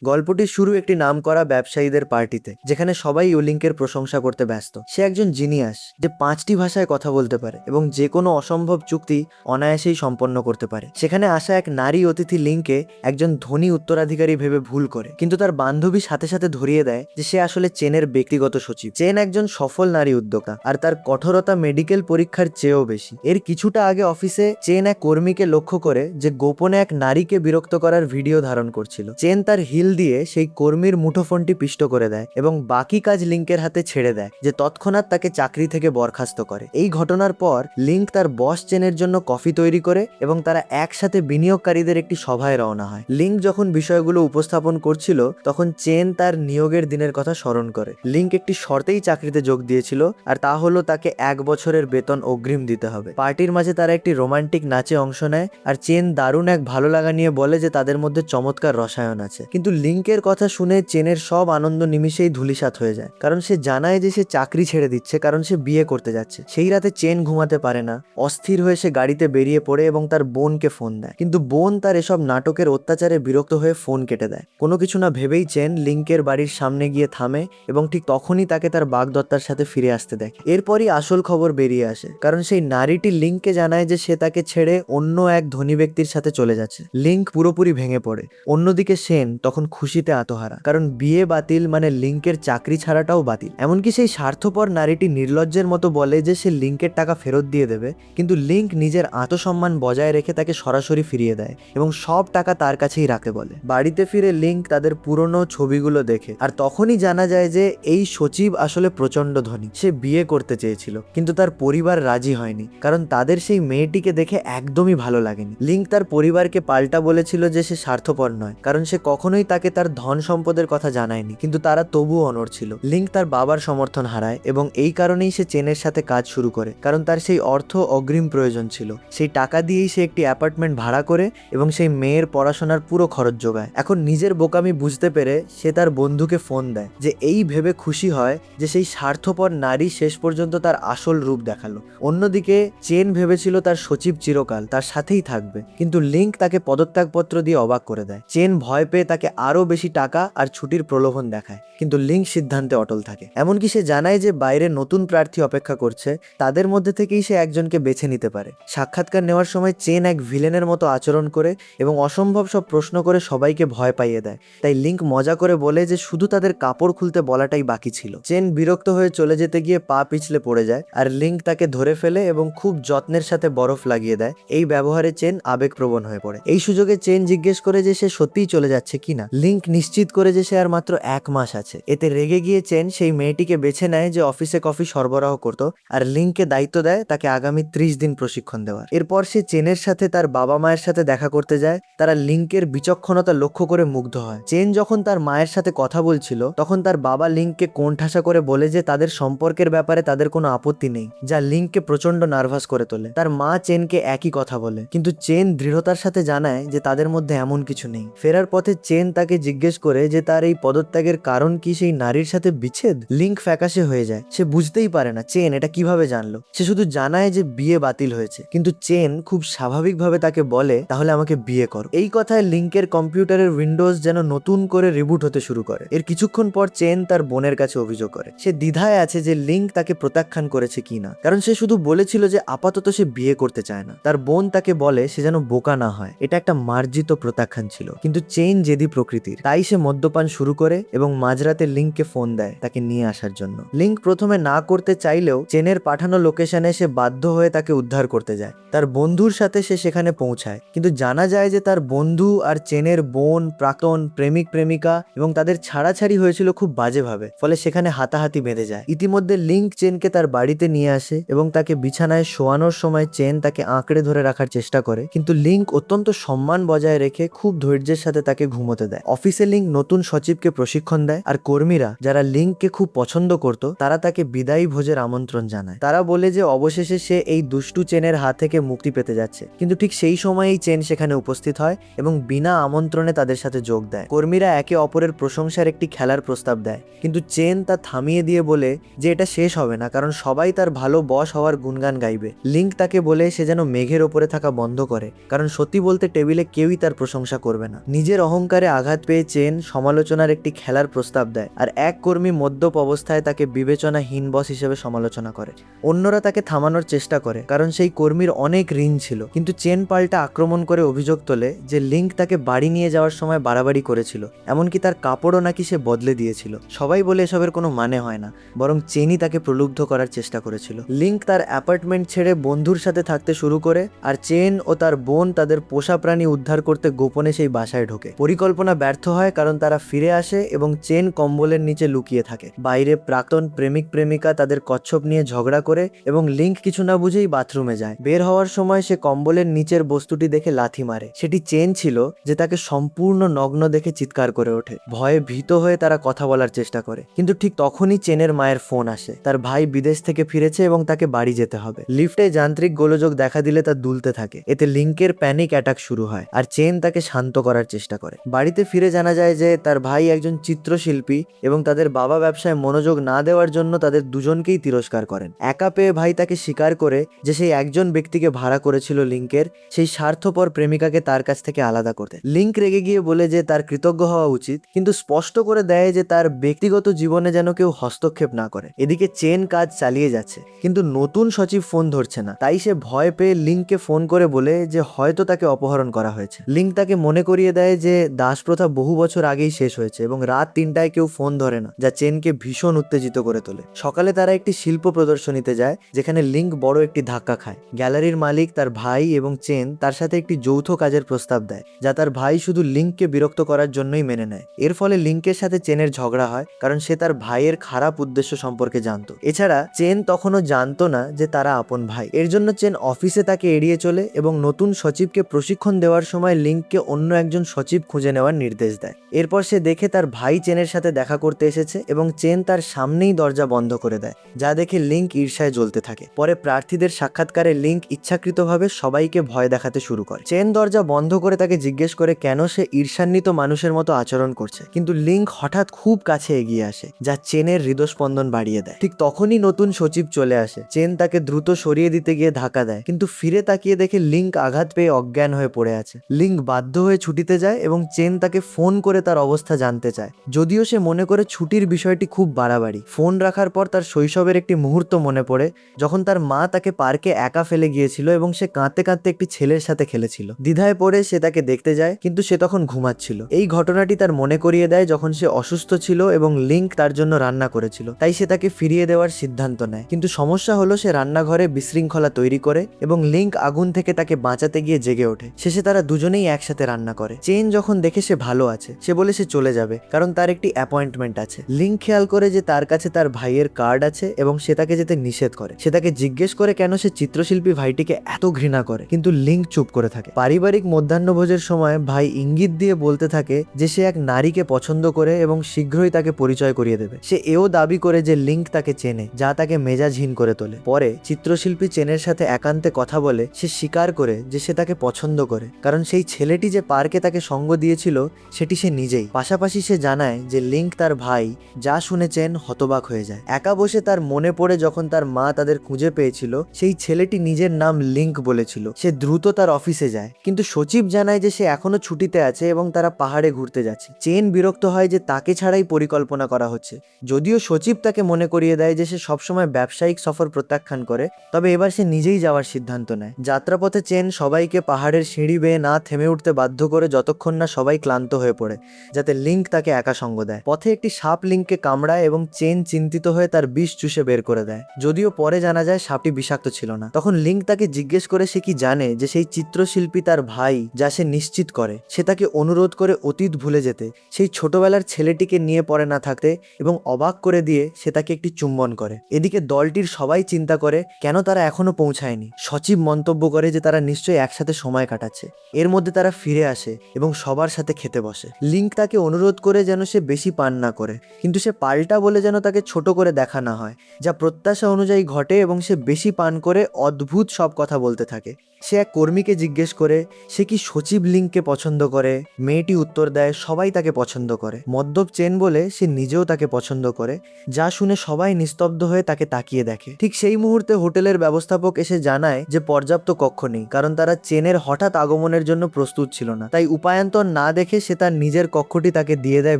গল্পটির শুরু একটি নামকরা ব্যবসায়ীদের পার্টিতে, যেখানে সবাই ইউলিংকের প্রশংসা করতে ব্যস্ত। সে একজন জিনিয়াস যে 5টি ভাষায় কথা বলতে পারে এবং যে কোনো অসম্ভব চুক্তি অনায়াসেই সম্পন্ন করতে পারে। সেখানে আসা এক নারী অতিথি লিংকে একজন ধনী উত্তরাধিকারী ভেবে ভুল করে, কিন্তু তার বান্ধবী সাথে সাথে ধরিয়ে দেয় যে সে আসলে চেনের ব্যক্তিগত সচিব। চেন একজন সফল নারী উদ্যোক্তা, আর তার কঠোরতা মেডিকেল পরীক্ষার চেয়েও বেশি। এর কিছুটা আগে অফিসে চেন এক কর্মীকে লক্ষ্য করে যে গোপনে এক নারীকে বিরক্ত করার ভিডিও ধারণ করছিল। চেন তার হিল দিয়ে সেই কর্মীর মুঠোফোনটি পিষ্ট করে দেয় এবং বাকি কাজ লিংকের হাতে ছেড়ে দেয়, যে তৎক্ষণাৎ তাকে চাকরি থেকে বরখাস্ত করে। এই ঘটনার পর লিংক তার বস চেনের জন্য কফি তৈরি করে এবং তারা একসাথে বিনিয়োগকারীদের একটি সভায় রওনা হয়। লিংক যখন বিষয়গুলো উপস্থাপন করছিল, তখন চেন তার নিয়োগের দিনের কথা স্মরণ করে। লিংক একটি শর্তেই চাকরিতে যোগ দিয়েছিল, আর তা হলো তাকে 1 বছরের বেতন অগ্রিম দিতে হবে। পার্টির মাঝে তারা একটি রোমান্টিক নাচে অংশ নেয়, আর চেন দারুণ এক ভালো লাগা নিয়ে বলে যে তাদের মধ্যে চমৎকার রসায়ন আছে। কিন্তু লিংকের কথা শুনে চেনের সব আনন্দ নিমিষেই ধূলিসাৎ হয়ে যায়, কারণ সে জানায় যে সে চাকরি ছেড়ে দিচ্ছে কারণ সে বিয়ে করতে যাচ্ছে। সেই রাতে চেন ঘুমাতে পারে না। অস্থির হয়ে সে গাড়িতে বেরিয়ে পড়ে এবং তার বোনকে ফোন দেয়, কিন্তু বোন তার এসব নাটকের অত্যাচারে বিরক্ত হয়ে ফোন কেটে দেয়। কোনো কিছু না ভেবেই চেন লিংকের বাড়ির সামনে গিয়ে থামে এবং ঠিক তখনই তাকে তার বাগদত্তার সাথে ফিরে আসতে দেখে। এরপরই আসল খবর বেরিয়ে আসে, কারণ সেই নারীটি লিংককে জানায় যে সে তাকে ছেড়ে অন্য এক ধনী ব্যক্তির সাথে চলে যাচ্ছে। লিংক পুরোপুরি ভেঙে পড়ে। অন্যদিকে সেন তখন খুশিতে আত্মহারা, কারণ বিয়ে বাতিল মানে লিংকের চাকরি ছাড়াটাও বাতিল। এমনকি সেই স্বার্থপর নারীটি নির্লজ্জের মতো বলে যে সে লিংকের টাকা ফেরত দিয়ে দেবে, কিন্তু লিংক নিজের আত্মসম্মান বজায় রেখে তাকে সরাসরি ফিরিয়ে দেয় এবং সব টাকা তার কাছেই রাখে বলে। বাড়িতে ফিরে লিংক তাদের পুরনো ছবিগুলো দেখে, আর তখনই জানা যায় যে এই সচিব আসলে প্রচন্ড ধনী। সে বিয়ে করতে চেয়েছিল, কিন্তু তার পরিবার রাজি হয়নি, কারণ তাদের সেই মেয়েটিকে দেখে একদমই ভালো লাগেনি। লিংক তার পরিবারকে পাল্টা বলেছিল যে সে স্বার্থপর নয়, কারণ সে কখনোই তাকে তার ধন সম্পদের কথা জানায়নি, কিন্তু তারা তবুও অনড় ছিল। লিংক তার বাবার সমর্থন হারায় এবং এই কারণেই সে চেনের সাথে কাজ শুরু করে, কারণ তার সেই অর্থ অগ্রিম প্রয়োজন ছিল। সেই টাকা দিয়েই সে একটি অ্যাপার্টমেন্ট ভাড়া করে এবং সেই মেয়ের পড়াশোনার পুরো খরচ জোগায়। এখন নিজের বোকামি বুঝতে পেরে সে তার বন্ধুকে ফোন দেয়, যে এই ভেবে খুশি হয় যে সেই স্বার্থপর নারী শেষ পর্যন্ত তার আসল রূপ দেখালো। অন্যদিকে চেন ভেবেছিল তার সচিব চিরকাল তার সাথেই থাকবে, কিন্তু লিংক তাকে পদত্যাগপত্র দিয়ে অবাক করে দেয়। চেন ভয় পেয়ে তাকে আরো বেশি টাকা আর ছুটির প্রলোভন দেখায়, কিন্তু লিংক সিদ্ধান্তে অটল থাকে। এমনকি সে জানায় যে বাইরে নতুন প্রার্থী অপেক্ষা করছে, তাদের মধ্যে থেকেই সে একজনকে বেছে নিতে পারে। সাক্ষাৎকার নেওয়ার সময় চেন এক ভিলেনের মতো আচরণ করে এবং অসম্ভব সব প্রশ্ন করে সবাইকে ভয় পাইয়ে দেয়। তাই লিংক মজা করে বলে যে শুধু তাদের কাপড় খুলতে বলাটাই বাকি ছিল। চেন বিরক্ত হয়ে চলে যেতে গিয়ে পা পিছলে পড়ে যায়, আর লিংক তাকে ধরে ফেলে এবং খুব যত্নের সাথে বরফ লাগিয়ে দেয়। এই ব্যবহারে চেন আবেগপ্রবণ হয়ে পড়ে। এই সুযোগে চেন জিজ্ঞেস করে যে সে সত্যিই চলে যাচ্ছে কিনা। লিংক নিশ্চিত করে যে সে আর মাত্র 1 মাস আছে। এতে রেগে গিয়ে চেন সেই মেয়েটিকে বেছে নেয় যে অফিসে কফি সরবরাহ করত, আর লিংককে দায়িত্ব দেয় তাকে আগামী 30 দিন প্রশিক্ষণ দেওয়ার। এরপর সে চেনের সাথে তার বাবা মায়ের সাথে দেখা করতে যায়। তারা লিংকের বিচক্ষণতা লক্ষ্য করে মুগ্ধ হয়। চেন যখন তার মায়ের সাথে কথা বলছিল, তখন তার বাবা লিংককে কোণঠাসা করে বলে যে তাদের সম্পর্কের ব্যাপারে তাদের কোনো আপত্তি নেই, যা লিংককে প্রচন্ড নার্ভাস করে তোলে। তার মা চেনকে একই কথা বলে, কিন্তু চেন দৃঢ়তার সাথে জানায় যে তাদের মধ্যে এমন কিছু নেই। ফেরার পথে চেন তাকে জিজ্ঞেস করে যে তার এই পদত্যাগের কারণ কি সেই নারীর সাথে বিচ্ছেদ। লিংক ফ্যাকাশে হয়ে যায়। সে বুঝতেই পারে না চেন এটা কিভাবে জানলো। সে শুধু জানায় যে বিয়ে বাতিল হয়েছে, কিন্তু চেন খুব স্বাভাবিকভাবে তাকে বলে তাহলে আমাকে বিয়ে করো। এই কথায় লিংকের কম্পিউটারের উইন্ডোজ যেন নতুন করে রিবুট হতে শুরু করে। এর কিছুক্ষণ পর চেন তার বোনের কাছে অভিযোগ করে। সে দ্বিধায় আছে যে লিংক তাকে প্রত্যাখ্যান করেছে কিনা, কারণ সে শুধু বলেছিল যে আপাতত সে বিয়ে করতে চায় না। তার বোন তাকে বলে সে যেন বোকা না হয়, এটা একটা মার্জিত প্রত্যাখ্যান ছিল। কিন্তু চেন জেদি প্রকৃতির, তাই সে মদ্যপান শুরু করে এবং মাঝরাতে লিংককে ফোন দেয় তাকে নিয়ে আসার জন্য। লিংক প্রথমে না করতে চাইলেও চেনের পাঠানো লোকেশনে সে বাধ্য হয়ে তাকে উদ্ধার করতে যায়। তার বন্ধুর সাথে সে সেখানে পৌঁছায়, কিন্তু জানা যায় যে তার বন্ধু আর চেনের বোন, প্রাক্তন প্রেমিক প্রেমিকা এবং তাদের ছাড়াছাড়ি হয়েছিল খুব বাজেভাবে, ফলে সেখানে হাতাহাতি বেঁধে যায়। ইতিমধ্যে লিংক চেনকে তার বাড়িতে নিয়ে আসে এবং তাকে বিছানায় শোয়ানোর সময় চেন তাকে আঁকড়ে ধরে রাখার চেষ্টা করে, কিন্তু লিংক অত্যন্ত সম্মান বজায় রেখে খুব ধৈর্যের সাথে তাকে ঘুমোতে দেয়। অফিসে লিংক নতুন সচিবকে প্রশিক্ষণ দেয়, আর কর্মীরা যারা লিংককে খুব পছন্দ করত তারা তাকে বিদায়ী ভোজের আমন্ত্রণ জানায়। তারা বলে যে অবশেষে সে এই দুষ্টু চেনের হাত থেকে মুক্তি পেতে যাচ্ছে, কিন্তু ঠিক সেই সময়েই চেন সেখানে উপস্থিত হয় এবং বিনা আমন্ত্রণে তাদের সাথে যোগ দেয়। কর্মীরা একে অপরের প্রশংসার একটি খেলার প্রস্তাব দেয়, কিন্তু চেন তা থামিয়ে দিয়ে বলে যে এটা শেষ হবে না, কারণ সবাই তার ভালো বস হওয়ার গুণগান গাইবে। লিংক তাকে বলে সে যেন মেঘের ওপরে থাকা বন্ধ করে, কারণ সত্যি বলতে টেবিলে কেউই তার প্রশংসা করবে না। নিজের অহংকারে আঘাত আঘাত পেয়ে চেন সমালোচনার একটি খেলার প্রস্তাব দেয়, আর এক কর্মী মদ্যপ অবস্থায় তাকে বিবেচনাহীন বস হিসেবে সমালোচনা করে। অন্যরা তাকে থামানোর চেষ্টা করে, কারণ সেই কর্মীর অনেক ঋণ ছিল, কিন্তু চেন পাল্টা আক্রমণ করে অভিযোগ তোলে যে লিঙ্ক তাকে বাড়ি নিয়ে যাওয়ার সময় বাড়াবাড়ি করেছিল, এমনকি তার কাপড়ও নাকি সে বদলে দিয়েছিল। সবাই বলে এসবের কোনো মানে হয় না, বরং চেনই তাকে প্রলুব্ধ করার চেষ্টা করেছিল। লিঙ্ক তার অ্যাপার্টমেন্ট ছেড়ে বন্ধুর সাথে থাকতে শুরু করে, আর চেন ও তার বোন তাদের পোষা প্রাণী উদ্ধার করতে গোপনে সেই বাসায় ঢোকে। পরিকল্পনা ব্যর্থ হয়, কারণ তারা ফিরে আসে এবং চেন কম্বলের নিচে লুকিয়ে থাকে। বাইরে প্রাক্তন প্রেমিক প্রেমিকা তাদের কচ্ছপ নিয়ে ঝগড়া করে এবং লিঙ্ক কিছু না বুঝেই বাথরুমে যায়। বের হওয়ার সময় সে কম্বলের নিচের বস্তুটি দেখে লাথি মারে। সেটি চেন ছিল, যে তাকে সম্পূর্ণ নগ্ন দেখে চিৎকার করে ওঠে। ভয়ে ভীত হয়ে তারা কথা বলার চেষ্টা করে, কিন্তু ঠিক তখনই চেনের মায়ের ফোন আসে। তার ভাই বিদেশ থেকে ফিরেছে এবং তাকে বাড়ি যেতে হবে। লিফটে যান্ত্রিক গোলযোগ দেখা দিলে তা দুলতে থাকে। এতে লিঙ্কের প্যানিক অ্যাটাক শুরু হয়, আর চেন তাকে শান্ত করার চেষ্টা করে। বাড়িতে ফিরে জানা যায় যে তার ভাই একজন চিত্রশিল্পী এবং তাদের বাবা ব্যবসায় মনোযোগ না দেওয়ার জন্য তাদের দুজনকেই তিরস্কার করেন। একা পেয়ে ভাই তাকে স্বীকার করে যে সেই একজন ব্যক্তিকে ভাড়া করেছিল লিঙ্কের সেই স্বার্থপর প্রেমিকাকে তার কাছ থেকে আলাদা করতে। লিঙ্ক রেগে গিয়ে বলে যে তার কৃতজ্ঞ হওয়া উচিত, কিন্তু স্পষ্ট করে দেয় যে তার ব্যক্তিগত জীবনে যেন কেউ হস্তক্ষেপ না করে। এদিকে চেন কাজ চালিয়ে যাচ্ছে, কিন্তু নতুন সচিব ফোন ধরছে না। তাই সে ভয় পেয়ে লিঙ্ককে ফোন করে বলে যে হয়তো তাকে অপহরণ করা হয়েছে। লিঙ্ক তাকে মনে করিয়ে দেয় যে দাসপ্রথা বহু বছর আগেই শেষ হয়েছে এবং রাত 3টায় কেউ ফোন ধরে না, যা চেনকে ভীষণ উত্তেজিত করে তোলে। সকালে তারা একটি শিল্প প্রদর্শনীতে যায়, যেখানে লিঙ্ক বড় একটি ধাক্কা খায়। গ্যালারির মালিক, তার ভাই এবং চেন তার সাথে একটি যৌথ কাজের প্রস্তাব দেয়, যা তার ভাই শুধু লিঙ্ককে বিরক্ত করার জন্যই মেনে নেয়। এর ফলে লিঙ্কের সাথে চেনের ঝগড়া হয়, কারণ সে তার ভাইয়ের খারাপ উদ্দেশ্য সম্পর্কে জানতো। এছাড়া চেন তখনও জানতো না যে তারা আপন ভাই। এর জন্য চেন অফিসে তাকে এড়িয়ে চলে এবং নতুন সচিবকে প্রশিক্ষণ দেওয়ার সময় লিঙ্ককে অন্য একজন সচিব খুঁজে নেওয়ার নির্দেশ দেয়। এরপর সে দেখে তার ভাই চেনের সাথে দেখা করতে এসেছে এবং চেন তার সামনেই দরজা বন্ধ করে দেয়, যা দেখে লিঙ্ক ঈর্ষায় জ্বলতে থাকে। পরে প্রার্থীদের সাক্ষাৎকারে লিঙ্ক ইচ্ছাকৃতভাবে সবাইকে ভয় দেখাতে শুরু করে। চেন দরজা বন্ধ করে তাকে জিজ্ঞেস করে কেন সে ঈর্ষান্বিত মানুষের মতো আচরণ করছে, কিন্তু লিঙ্ক হঠাৎ খুব কাছে এগিয়ে আসে, যা চেনের হৃদস্পন্দন বাড়িয়ে দেয়। ঠিক তখনই নতুন সচিব চলে আসে। চেন তাকে দ্রুত সরিয়ে দিতে গিয়ে ধাক্কা দেয়, কিন্তু ফিরে তাকিয়ে দেখে লিঙ্ক আঘাত পেয়ে অজ্ঞান হয়ে পড়ে আছে। লিঙ্ক বাধ্য হয়ে ছুটিতে যায় এবং চেন তাকে ফোন করে তার অবস্থা জানতে চায়, যদিও সে মনে করে ছুটির বিষয়টি খুব বাড়াবাড়ি। ফোন রাখার পর তার শৈশবের একটি মুহূর্ত মনে পড়ে, যখন তার মা তাকে পার্কে একা ফেলে গিয়েছিল এবং সে কাঁদতে কাঁদতে একটি ছেলের সাথে খেলেছিল। দ্বিধায় পড়ে সে তাকে দেখতে যায়, কিন্তু সে তখন ঘুমাচ্ছিল। এই ঘটনাটি তার মনে করিয়ে দেয় যখন সে অসুস্থ ছিল এবং লিঙ্ক তার জন্য রান্না করেছিল। তাই সে তাকে ফিরিয়ে দেওয়ার সিদ্ধান্ত নেয়, কিন্তু সমস্যা হলো সে রান্নাঘরে বিশৃঙ্খলা তৈরি করে এবং লিঙ্ক আগুন থেকে তাকে বাঁচাতে গিয়ে জেগে ওঠে। শেষে তারা দুজনেই একসাথে রান্না করে। চেন যখন দেখে সে ভালো আছে, সে বলে সে চলে যাবে, কারণ তার একটি অ্যাপয়েন্টমেন্ট আছে। লিঙ্ক খেয়াল করে যে তার কাছে তার ভাইয়ের কার্ড আছে এবং সে তাকে যেতে নিষেধ করে। সে তাকে জিজ্ঞেস করে কেন সে চিত্রশিল্পী ভাইটিকে এত ঘৃণা করে, কিন্তু লিঙ্ক চুপ করে থাকে। পারিবারিক মধ্যাহ্নভোজের সময় ভাই ইঙ্গিত দিয়ে বলতে থাকে যে সে এক নারীকে পছন্দ করে এবং শীঘ্রই তাকে পরিচয় করিয়ে দেবে। সে এও দাবি করে যে লিঙ্ক তাকে চেনে, যা তাকে মেজাজহীন করে তোলে। পরে চিত্রশিল্পী চেনের সাথে একান্তে কথা বলে সে স্বীকার করে যে সে তাকে পছন্দ করে, কারণ সেই ছেলেটি যে পার্কে তাকে সঙ্গ দিয়েছিল সেটি সে নিজেই। পাশাপাশি সে জানায় যে লিঙ্ক তার ভাই, যা শুনে চেন হতবাক হয়ে যায়। একা বসে তার মনে পড়ে যখন তার মা তাদের খুঁজে পেয়েছিল, সেই ছেলেটি নিজের নাম লিঙ্ক বলেছিল। সে দ্রুত তার অফিসে যায়, কিন্তু সচিব জানায় যে সে এখনো ছুটিতে আছে এবং তারা পাহাড়ে ঘুরতে যাচ্ছে। চেন বিরক্ত হয় যে তাকে ছাড়াই পরিকল্পনা করা হচ্ছে। যদিও সচিব তাকে মনে করিয়ে দেয় যে সে সবসময় ব্যবসায়িক সফর প্রত্যাখ্যান করে, তবে এবার সে নিজেই যাওয়ার সিদ্ধান্ত নেয়। যাত্রাপথে চেন সবাইকে পাহাড়ের সিঁড়ি বেয়ে না থেমে উঠতে বাধ্য করে যতক্ষণ না সবাই ক্লান্ত হয়ে পড়ে, যাতে লিঙ্ক তাকে একা সঙ্গ দেয়। পথে একটি সাপ লিঙ্ককে কামড়ায় এবং চেন চিন্তিত হয়ে তার বিষ চুষে বের করে দেয়। যদিও পরে জানা যায় সাপটি বিষাক্ত ছিল না। তখন লিঙ্ক তাকে জিজ্ঞেস করে সে কি জানে যে সেই চিত্রশিল্পী তার ভাই, যা সে নিশ্চিত করে। সে তাকে অনুরোধ করে অতীত ভুলে যেতে, সেই ছোটবেলার ছেলেটিকে নিয়ে পড়ে না থাকতে, এবং অবাক করে দিয়ে সে তাকে একটি চুম্বন করে। এদিকে দলটির সবাই চিন্তা করে কেন তারা এখনো পৌঁছায়নি। সচিব মন্তব্য করে যে তারা নিশ্চয়ই একসাথে সময় কাটাচ্ছে। এর মধ্যে তারা ফিরে আসে এবং সবার সাথে খেতে বসে। লিঙ্ক তাকে অনুরোধ করে যেন সে বেশি পান না করে, কিন্তু সে পাল্টা বলে যেন তাকে ছোট করে দেখা না হয়, যা প্রত্যাশা অনুযায়ী ঘটে এবং সে বেশি পান করে অদ্ভুত সব কথা বলতে থাকে। সে এক কর্মীকে জিজ্ঞেস করে সে কি সচিব লিংককে পছন্দ করে। মেয়েটি উত্তর দেয় সবাই তাকে পছন্দ করে। মদ্যপ চেন বলে সে নিজেও তাকে পছন্দ করে, যা শুনে সবাই নিস্তব্ধ হয়ে তাকে তাকিয়ে দেখে। ঠিক সেই মুহূর্তে হোটেলের ব্যবস্থাপক এসে জানায় যে পর্যাপ্ত কক্ষ নেই, কারণ তারা চেনের হঠাৎ আগমনের জন্য প্রস্তুত ছিল না। তাই উপায়ান্তর না দেখে সে তার নিজের কক্ষটি তাকে দিয়ে দেয়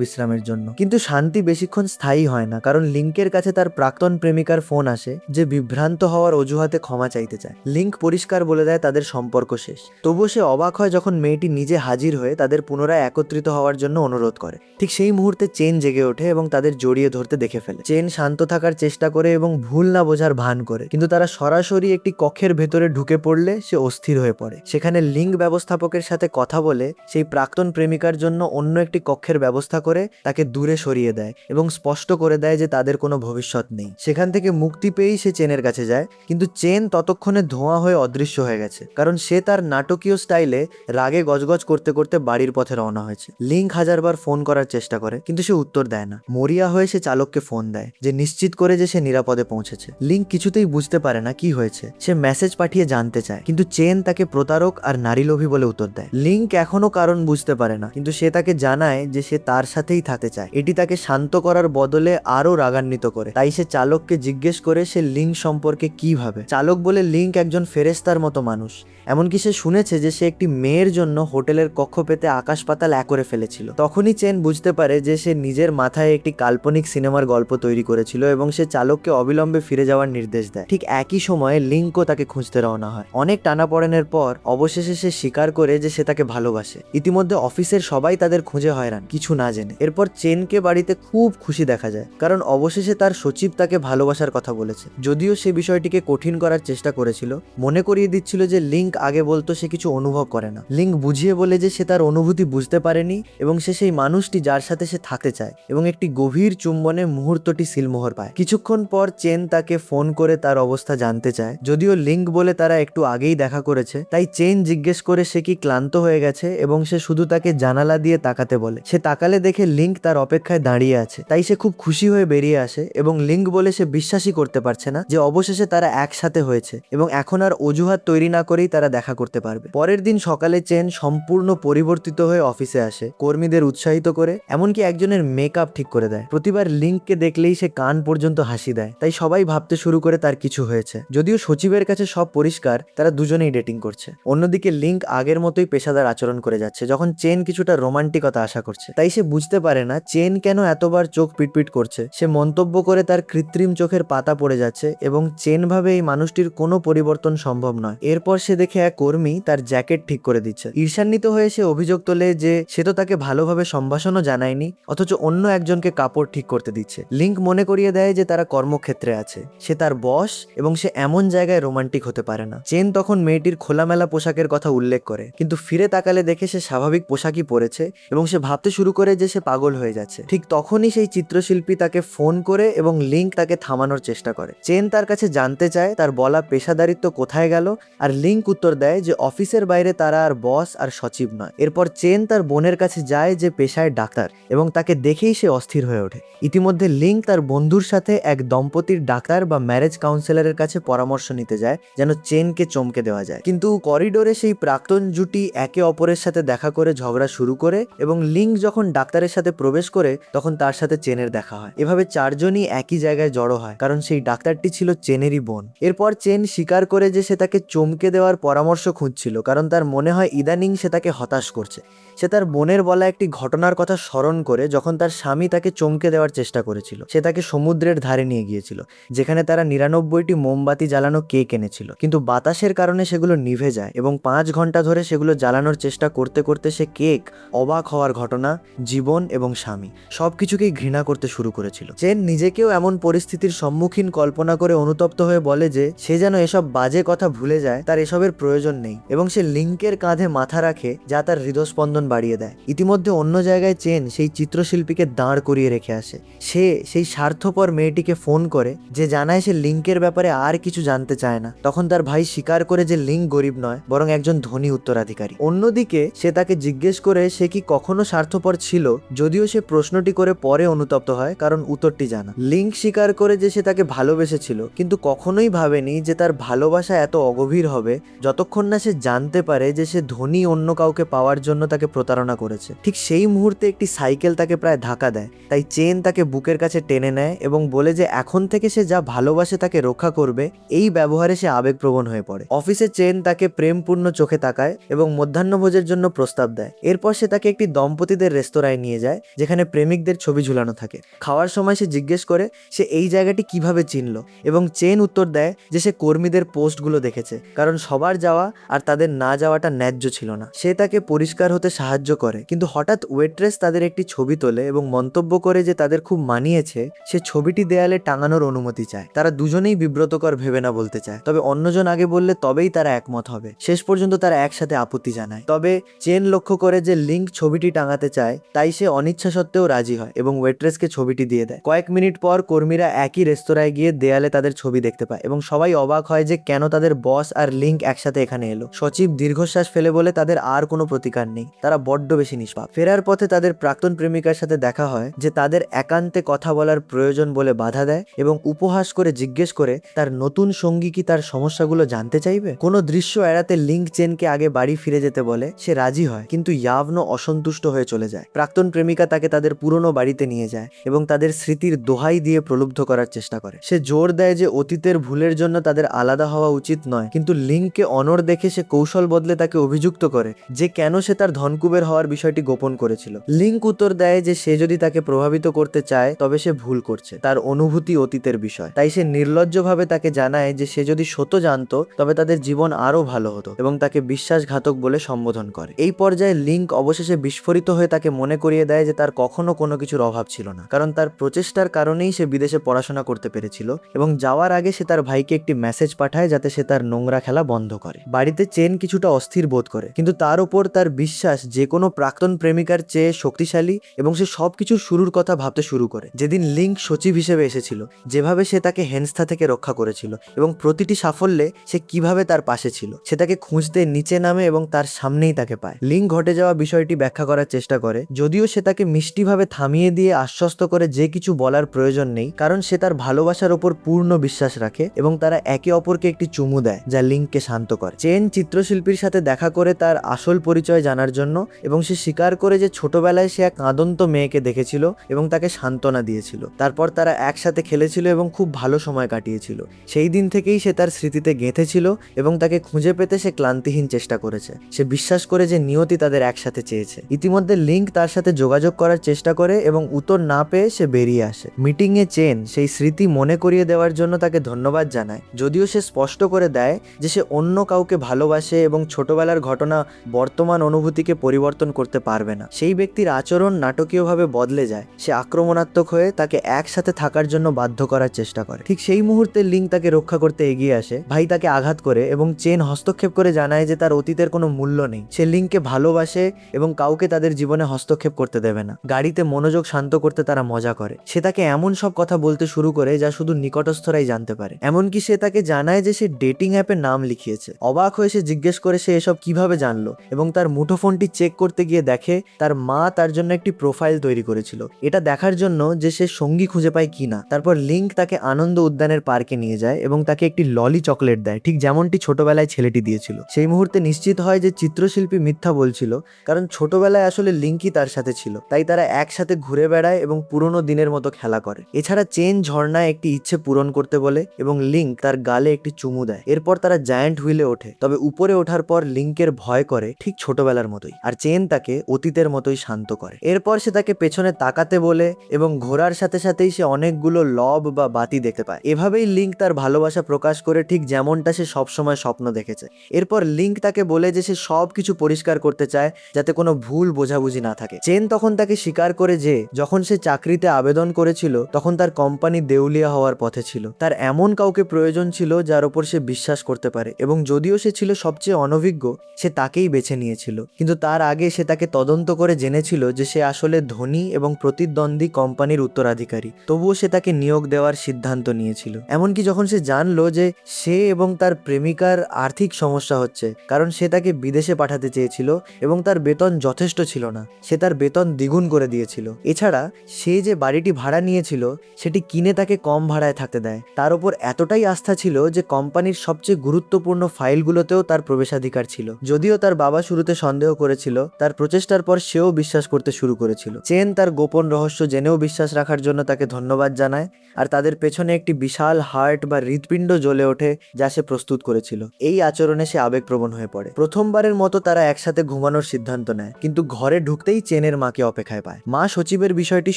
বিশ্রামের জন্য। কিন্তু শান্তি বেশিক্ষণ স্থায়ী হয় না, কারণ লিংকের কাছে তার প্রাক্তন প্রেমিকার ফোন আসে যে বিভ্রান্ত হওয়ার অজুহাতে ক্ষমা চাইতে চায়। লিংক পরিষ্কার বলে দেয় তাদের সম্পর্ক শেষ। তবুও সে অবাক হয় যখন মেয়েটি নিজে হাজির হয়ে তাদের পুনরায় একত্রিত হওয়ার জন্য অনুরোধ করে। ঠিক সেই মুহূর্তে চেন জেগে ওঠে এবং তাদের জড়িয়ে ধরতে দেখে ফেলে। চেন শান্ত থাকার চেষ্টা করে এবং ভুল না বোঝার ভান করে, কিন্তু তারা সরাসরি একটি কক্ষের ভেতরে ঢুকে পড়লে সে অস্থির হয়ে পড়ে। সেখানে লিংক ব্যবস্থাপকের সাথে কথা বলে সেই প্রাক্তন প্রেমিকার জন্য অন্য একটি কক্ষের ব্যবস্থা করে তাকে দূরে সরিয়ে দেয় এবং স্পষ্ট করে দেয় যে তাদের কোনো ভবিষ্যৎ নেই। সেখান থেকে মুক্তি পেয়েই সে চেনের কাছে যায়, কিন্তু চেন ততক্ষণে ধোঁয়া হয়ে অদৃশ্য হয়ে গেছে, কারণ সে তার নাটকীয় স্টাইলে রাগে গজগজ করতে করতে বাড়ির পথে রওনা হয়েছে। লিংক হাজারবার ফোন করার চেষ্টা করে, কিন্তু সে উত্তর দেয় না। মরিয়া হয়ে সে চালককে ফোন দেয় যে নিশ্চিত করে যে সে নিরাপদে পৌঁছেছে। লিংক কিছুতেই বুঝতে পারে না কি হয়েছে। সে মেসেজ পাঠিয়ে জানতে চায়, কিন্তু চেন তাকে প্রতারক আর নারীলোভী বলে উত্তর দেয়। লিংক এখনো কারণ বুঝতে পারে না, কিন্তু সে তাকে জানায় যে সে তার সাথেই থাকতে চায়। এটি তাকে শান্ত করার বদলে আরো রাগান্বিত করে। তাই সে চালককে জিজ্ঞেস করে সে লিংক সম্পর্কে কি ভাবে। চালক বলে লিংক একজন ফেরেস্তার মতো মানুষ, এমনকি সে শুনেছে যে সে একটি মেয়ের জন্য হোটেলের কক্ষ পেতে আকাশ পাতাল এক করে ফেলেছিল। তখনই চেন বুঝতে পারে যে সে নিজের মাথায় একটি কাল্পনিক সিনেমার গল্প তৈরি করেছিল এবং সে চালককে অবিলম্বে ফিরে যাওয়ার নির্দেশ দেয়। ঠিক একই সময়ে লিংকও তাকে খুঁজতে রওনা হয়। অনেক টানাপড়েনের পর অবশেষে সে স্বীকার করে যে সে তাকে ভালোবাসে। ইতিমধ্যে অফিসের সবাই তাদের খুঁজে হয়রান, কিছু না জেনে। এরপর চেনকে বাড়িতে খুব খুশি দেখা যায়, কারণ অবশেষে তার সচিব তাকে ভালোবাসার কথা বলেছে। যদিও সে বিষয়টিকে কঠিন করার চেষ্টা করেছিল, মনে করিয়ে দিচ্ছিল যে লিংক আগে বলতো সে কিছু অনুভব করে না। লিংক বুঝিয়ে বলে যে সে তার অনুভূতি বুঝতে পারেনি এবং সে সেই মানুষটি যার সাথে সে থাকতে চায়, এবং একটি গভীর চুম্বনে মুহূর্তটি সিলমোহর পায়। কিছুক্ষণ পর চেন তাকে ফোন করে তার অবস্থা জানতে চায়। যদিও লিংক বলে তারা একটু আগেই দেখা করেছে, তাই চেন জিজ্ঞেস করে সে কি ক্লান্ত হয়ে গেছে এবং সে শুধু তাকে জানালা দিয়ে তাকাতে বলে। সে তাকালে দেখে লিংক তার অপেক্ষায় দাঁড়িয়ে আছে, তাই সে খুব খুশি হয়ে বেরিয়ে আসে এবং লিংক বলে সে বিশ্বাসই করতে পারছে না যে অবশেষে তারা একসাথে হয়েছে এবং এখন আর অজুহাত তৈরি না করেই তারা দেখা করতে পারবে। পরের দিন সকালে চেন সম্পূর্ণ পরিবর্তিত হয়ে অফিসে আসে, কর্মীদের উৎসাহিত করে, এমনকি একজনের মেকআপ ঠিক করে দেয়। প্রতিবার লিংককে দেখলেই সে কান পর্যন্ত হাসি দেয়, তাই সবাই ভাবতে শুরু করে তার কিছু হয়েছে। যদিও সচিবের কাছে সব পরিষ্কার, তারা দুজনেই ডেটিং করছে। অন্যদিকে লিংক আগের মতোই পেশাদার আচরণ করে যাচ্ছে, যখন চেন কিছুটা রোমান্টিকতা আশা করছে। তাই সে বুঝতে পারে না চেন কেন এতবার চোখ পিটপিট করছে। সে মন্তব্য করে তার কৃত্রিম চোখের পাতা পড়ে যাচ্ছে এবং চেন ভাবে এই মানুষটির কোনো পরিবর্তন সম্ভব নয়। এরপর সে দেখে এক কর্মী তার জ্যাকেট ঠিক করে দিচ্ছে। ঈর্ষান্বিত হয়ে সে অভিযোগ তোলে যে সে তো তাকে ভালোভাবে সম্ভাষণও জানায়নি, অথচ অন্য একজনকে কাপড় ঠিক করতে দিচ্ছে। লিংক মনে করিয়ে দেয় যে তারা কর্মক্ষেত্রে আছে, সে তার বস এবং সে এমন জায়গায় রোমান্টিক হতে পারে না। চেন তখন মেয়েটির খোলামেলা পোশাকের কথা উল্লেখ করে, কিন্তু ফিরে তাকালে দেখে সে স্বাভাবিক পোশাকই পরেছে এবং সে ভাবতে শুরু করে যে সে পাগল হয়ে যাচ্ছে। ঠিক তখনই সেই চিত্রশিল্পী তাকে ফোন করে এবং লিংক তাকে থামানোর চেষ্টা করে। চেন তার কাছে জানতে চায় তার বলা পেশাদারিত্ব কোথায় গেল, আর লিংক উত্তর দেয় যে অফিসের বাইরে তারা আর বস আর সচিব নয়। এরপর চেন তার বোনের কাছে যায় যে পেশায় ডাক্তার, এবং তাকে দেখেই সে অস্থির হয়ে ওঠে। ইতিমধ্যে লিংক তার বন্ধুর সাথে এক দম্পতির ডাক্তার বা ম্যারেজ কাউন্সিলরের কাছে পরামর্শ নিতে যায় যেন চেনকে চমকে দেওয়া যায়। কিন্তু করিডোরে সেই প্রাক্তন জুটি একে অপরের সাথে দেখা করে ঝগড়া শুরু করে এবং লিংক যখন ডাক্তারের সাথে প্রবেশ করে তখন তার সাথে চেনের দেখা হয়। এভাবে চারজনই একই জায়গায় জড়ো হয়, কারণ সেই ডাক্তারটি ছিল চেনেরই বোন। এরপর চেন স্বীকার করে যে সে তাকে চমকে দেওয়ার পরামর্শ খুঁজছিল, কারণ তার মনে হয় ইদানিং সে তাকে হতাশ করছে। সে তার বোনের বলা একটি ঘটনার কথা স্মরণ করে যখন তার স্বামী তাকে চমকে দেওয়ার চেষ্টা করেছিল। সে তাকে সমুদ্রের ধারে নিয়ে গিয়েছিল, যেখানে তারা 99টি মোমবাতি জ্বালানো কেক এনেছিল, কিন্তু বাতাসের কারণে সেগুলো নিভে যায় এবং 5 ঘন্টা ধরে সেগুলো জ্বালানোর চেষ্টা করতে করতে সে কেক, অবাক হওয়ার ঘটনা, জীবন এবং স্বামী সবকিছুকেই ঘৃণা করতে শুরু করেছিল। চেন নিজেকেও এমন পরিস্থিতির সম্মুখীন কল্পনা করে অনুতপ্ত হয়ে বলে যে সে যেন এসব বাজে কথা ভুলে যায়, তার এসবের প্রয়োজন নেই, এবং সে লিংকের কাঁধে মাথা রাখে যা তার হৃদস্পন্দন বেতন বাড়িয়ে দেয়। ইতিমধ্যে অন্য জায়গায় চেন সেই চিত্রশিল্পীকে দাঁড় করিয়ে রেখে আসে। সে সেই স্বার্থপর মেয়েটিকে ফোন করে, যে জানায় সে লিঙ্কের ব্যাপারে আর কিছু জানতে চায় না। তখন তার ভাই স্বীকার করে যে লিঙ্ক গরিব নয়, বরং একজন ধনী উত্তরাধিকারী। অন্যদিকে সে তাকে জিজ্ঞেস করে সে কি কখনো স্বার্থপর ছিল, যদিও সে প্রশ্নটি করে পরে অনুতপ্ত হয়, কারণ উত্তরটি জানা। লিঙ্ক স্বীকার করে যে সে তাকে ভালোবেসেছিল, কিন্তু কখনোই ভাবেনি যে তার ভালোবাসা এত অগভীর হবে যতক্ষণ না সে জানতে পারে যে সে ধনী অন্য কাউকে পাওয়ার জন্য তাকে প্রতারণা করেছে। ঠিক সেই মুহূর্তে একটি সাইকেল তাকে প্রায় ধাক্কা দেয়, তাই চেন তাকে বুকের কাছে টেনে নেয় এবং বলে যে এখন থেকে সে যা ভালোবাসে তাকে রক্ষা করবে। এই ব্যবহারে সে আবেগপ্রবণ হয়ে পড়ে। অফিসে চেন তাকে প্রেমপূর্ণ চোখে তাকায় এবং মধ্যাহ্নভোজের জন্য প্রস্তাব দেয়। এরপর সে তাকে একটি দম্পতিদের রেস্তোরাঁয় নিয়ে যায়, যেখানে প্রেমিকদের ছবি ঝুলানো থাকে। খাওয়ার সময় সে জিজ্ঞেস করে সে এই জায়গাটি কিভাবে চিনল, এবং চেন উত্তর দেয় যে সে কর্মীদের পোস্টগুলো দেখেছে, কারণ সবার যাওয়া আর তাদের না যাওয়াটা ন্যায্য ছিল না। সে তাকে পরিষ্কার হতে সাহায্য করে, কিন্তু হঠাৎ ওয়েট্রেস তাদের একটি ছবি তোলে এবং মন্তব্য করে যে তাদের খুব মানিয়েছে। সে ছবিটি দেয়ালে টাঙানোর অনুমতি চায়। তারা দুজনেই বিব্রতকর ভেবে না বলতে চায়, তবে অন্যজন আগে বললে তবেই তারা একমত হবে। শেষ পর্যন্ত তারা একসাথে আপত্তি জানায়। তবে চেন লক্ষ্য করে যে লিঙ্ক ছবিটি টাঙাতে চায়, তাই সে অনিচ্ছা সত্ত্বেও রাজি হয় এবং ওয়েট্রেসকে ছবিটি দিয়ে দেয়। কয়েক মিনিট পর কর্মীরা একই রেস্তোরাঁয় গিয়ে দেয়ালে তাদের ছবি দেখতে পায় এবং সবাই অবাক হয় যে কেন তাদের বস আর লিঙ্ক একসাথে এখানে এলো। সচিব দীর্ঘশ্বাস ফেলে বলে তাদের আর কোনো প্রতিকার নেই, তারা বড্ড বেশি নিষ্পাপ। ফেরার পথে তাদের প্রাক্তন প্রেমিকার সাথে দেখা হয়, যে তাদের একান্তে কথা বলার প্রয়োজন বলে বাধা দেয় এবং উপহাস করে জিজ্ঞেস করে তার নতুন সঙ্গী কি তার সমস্যাগুলো জানতে চাইবে। কোনো দৃশ্য এড়াতে লিঙ্ক চেনকে আগে বাড়ি ফিরে যেতে বলে। সে রাজি হয়, কিন্তু ইয়াভনো অসন্তুষ্ট হয়ে চলে যায়। প্রাক্তন প্রেমিকা তাকে তাদের পুরনো বাড়িতে নিয়ে যায় এবং তাদের স্মৃতির দোহাই দিয়ে প্রলুব্ধ করার চেষ্টা করে। সে জোর দেয় যে অতীতের ভুলের জন্য তাদের আলাদা হওয়া উচিত নয়, কিন্তু লিঙ্ককে অনড় দেখে সে কৌশল বদলে তাকে অভিযুক্ত করে যে কেন সে তার ধনকুবের হওয়ার বিষয়টি গোপন করেছিল। লিঙ্ক উত্তর দেয় যে সে যদি তাকে প্রভাবিত করতে চায় তবে সে ভুল করছে, তার অনুভূতি অতীতের বিষয়। তাই সে নির্লজ্জভাবে তাকে জানায় যে সে যদি সত্য জানতো তবে তাদের জীবন আরো ভালো হতো, এবং তাকে বিশ্বাসঘাতক বলে সম্বোধন করে। এই পর্যায়ে লিঙ্ক অবশেষে বিস্ফোরিত হয়ে তাকে মনে করিয়ে দেয় যে তার কখনো কোনো কিছুর অভাব ছিল না, কারণ তার প্রচেষ্টার কারণেই সে বিদেশে পড়াশোনা করতে পেরেছিল। এবং যাওয়ার আগে সে তার ভাইকে একটি মেসেজ পাঠায় যাতে সে তার নোংরা খেলা বন্ধ করে। বাড়িতে চেন কিছুটা অস্থির বোধ করে, কিন্তু তার উপর তার বিশ্বাস যে কোনো প্রাক্তন প্রেমিকার চেয়ে শক্তিশালী, এবং সে সবকিছু শুরুর কথা ভাবতে শুরু করে। যেদিন লিঙ্ক সচিব হিসেবে এসেছিল, যেভাবে সে তাকে হেনস্থা থেকে রক্ষা করেছিল এবং প্রতিটি সাফল্যে সে কিভাবে তার পাশে ছিল। সে তাকে খুঁজতে নিচে নামে এবং তার সামনেই তাকে পায়। লিঙ্ক ঘটে যাওয়া বিষয়টি ব্যাখ্যা করার চেষ্টা করে, যদিও সে তাকে মিষ্টিভাবে থামিয়ে দিয়ে আশ্বস্ত করে যে কিছু বলার প্রয়োজন নেই, কারণ সে তার ভালোবাসার ওপর পূর্ণ বিশ্বাস রাখে এবং তারা একে অপরকে একটি চুমু দেয় যা লিঙ্ককে শান্ত করে। চেন চিত্রশিল্পীর সাথে দেখা করে তার আসল পরিচয় জানার জন্য, এবং সে স্বীকার করে যে ছোটবেলায় সে এক কাঁদন্ত মেয়েকে দেখেছিল এবং তাকে সান্ত্বনা দিয়েছিল। তারপর তারা একসাথে খেলেছিল এবং খুব ভালো সময় কাটিয়েছিল। সেই দিন থেকেই সে তার স্মৃতিতে গেঁথেছিল এবং তাকে খুঁজে পেতে সে ক্লান্তিহীন চেষ্টা করেছে। সে বিশ্বাস করে যে নিয়তি তাদের একসাথে চেয়েছে। ইতিমধ্যে লিঙ্ক তার সাথে যোগাযোগ করার চেষ্টা করে এবং উত্তর না পেয়ে সে বেরিয়ে আসে। মিটিংয়ে চেন সেই স্মৃতি মনে করিয়ে দেওয়ার জন্য তাকে ধন্যবাদ জানায়, যদিও সে স্পষ্ট করে দেয় যে সে অন্য কাউকে ভালোবাসে এবং ছোটবেলার ঘটনা বর্তমান অনুভূতিকে পরিবর্তন করতে পারবে না। সেই ব্যক্তির আচরণ নাটকীয়ভাবে বদলে যায়। সে আক্রমণাত্মক হয়ে তাকে একসাথে থাকার জন্য বাধ্য করার চেষ্টা করে। ঠিক সেই মুহূর্তে লিঙ্ক তাকে রক্ষা করতে এগিয়ে আসে। ভাই তাকে আঘাত করে এবং চেন হস্তক্ষেপ করে জানায় যে তার অতীতের কোনো মূল্য নেই। সে লিঙ্ককে ভালোবাসে এবং কাউকে তাদের জীবনে হস্তক্ষেপ করতে দেবে না। গাড়িতে মনোযোগ শান্ত করতে তারা মজা করে। সে তাকে এমন সব কথা বলতে শুরু করে যা শুধু নিকটস্থরাই জানতে পারে। এমনকি সে তাকে জানায় যে সে ডেটিং অ্যাপে নাম লিখিয়েছে। অবাক হয়ে সে জিজ্ঞেস করে সে এসব কিভাবে জানলো, এবং তার মুঠোফোনটি চেক করতে গিয়ে দেখে তার মা তার জন্য একটি প্রোফাইল তৈরি করেছিল, এটা দেখার জন্য যে সে সঙ্গী খুঁজে পায় কিনা। তারপর লিঙ্ক তাকে আনন্দ উদ্যানের পার্কে নিয়ে যায় এবং তাকে একটি ললি চকলেট দেয়, ঠিক যেমনটি ছোটবেলায় ছেলেটি দিয়েছিল। সেই মুহূর্তে নিশ্চিত হয় যে চিত্রশিল্পী মিথ্যা বলছিল, কারণ ছোটবেলায় আসলে লিঙ্কই তার সাথে ছিল। তাই তারা একসাথে ঘুরে বেড়ায় এবং পুরনো দিনের মতো খেলা করে। এছাড়া চেন ঝর্ণায় একটি ইচ্ছে পূরণ করতে বলে এবং লিঙ্ক তার গালে একটি চুমু দেয়। এরপর তারা জায়ান্ট হুইলে ওঠে, তবে উপরে ওঠার পর লিঙ্কের ভয় করে ঠিক ছোটবেলার মতোই, আর চেন তাকে অতীতের মতোই শান্ত করে। এরপর সে তাকে পেছনে তাকাতে বলে এবং ঘোরার সাথে সাথেই সে অনেকগুলো লব বা বাতি দেখতে পায়। এভাবেই লিঙ্ক তার ভালোবাসা প্রকাশ করে, ঠিক যেমনটা সে সবসময় স্বপ্ন দেখেছে। এরপর লিঙ্ক তাকে বলে যে সে সবকিছু পরিষ্কার করতে চায় যাতে কোনো ভুল বোঝাবুঝি না থাকে। চেন তখন তাকে স্বীকার করে যে যখন সে চাকরিতে আবেদন করেছিল তখন তার কোম্পানি দেউলিয়া হওয়ার পথে ছিল। তার এমন কাউকে প্রয়োজন ছিল যার ওপর সে বিশ্বাস করতে পারে, এবং যদিও সে ছিল সবচেয়ে অনভিজ্ঞ, সে তাকেই বেছে নিয়েছিল। কিন্তু তার তার আগে সে তাকে তদন্ত করে জেনেছিল যে সে আসলে ধনী এবং প্রতিদ্বন্দ্বী কোম্পানির উত্তরাধিকারী, তবুও সে তাকে নিয়োগ দেওয়ার সিদ্ধান্ত নিয়েছিল। এমনকি যখন সে জানলো যে সে এবং তার প্রেমিকার আর্থিক সমস্যা হচ্ছে, কারণ সে তাকে বিদেশে পাঠাতে চেয়েছিল এবং তার বেতন যথেষ্ট ছিল না, সে তার বেতন দ্বিগুণ করে দিয়েছিল। এছাড়া সে যে বাড়িটি ভাড়া নিয়েছিল সেটি কিনে তাকে কম ভাড়ায় থাকতে দেয়। তার উপর এতটাই আস্থা ছিল যে কোম্পানির সবচেয়ে গুরুত্বপূর্ণ ফাইলগুলোতেও তার প্রবেশাধিকার ছিল। যদিও তার বাবা শুরুতে সন্দেহ করেছিল, তার প্রচেষ্টার পর সেও বিশ্বাস করতে শুরু করেছিল। চেন তার গোপন রহস্য জেনেও বিশ্বাস রাখার জন্য তাকে ধন্যবাদ জানায়, আর তাদের পেছনে একটি বিশাল হার্ট বা হৃৎপিণ্ড জ্বলে ওঠে যা সে প্রস্তুত করেছিল। এই আচরণে সে আবেগপ্রবণ হয়ে পড়ে। প্রথমবারের মতো তারা একসাথে ঘুমানোর সিদ্ধান্ত নেয়, কিন্তু ঘরে ঢুকতেই চেনের মাকে অপেক্ষায় পায়। মা সচিবের বিষয়টি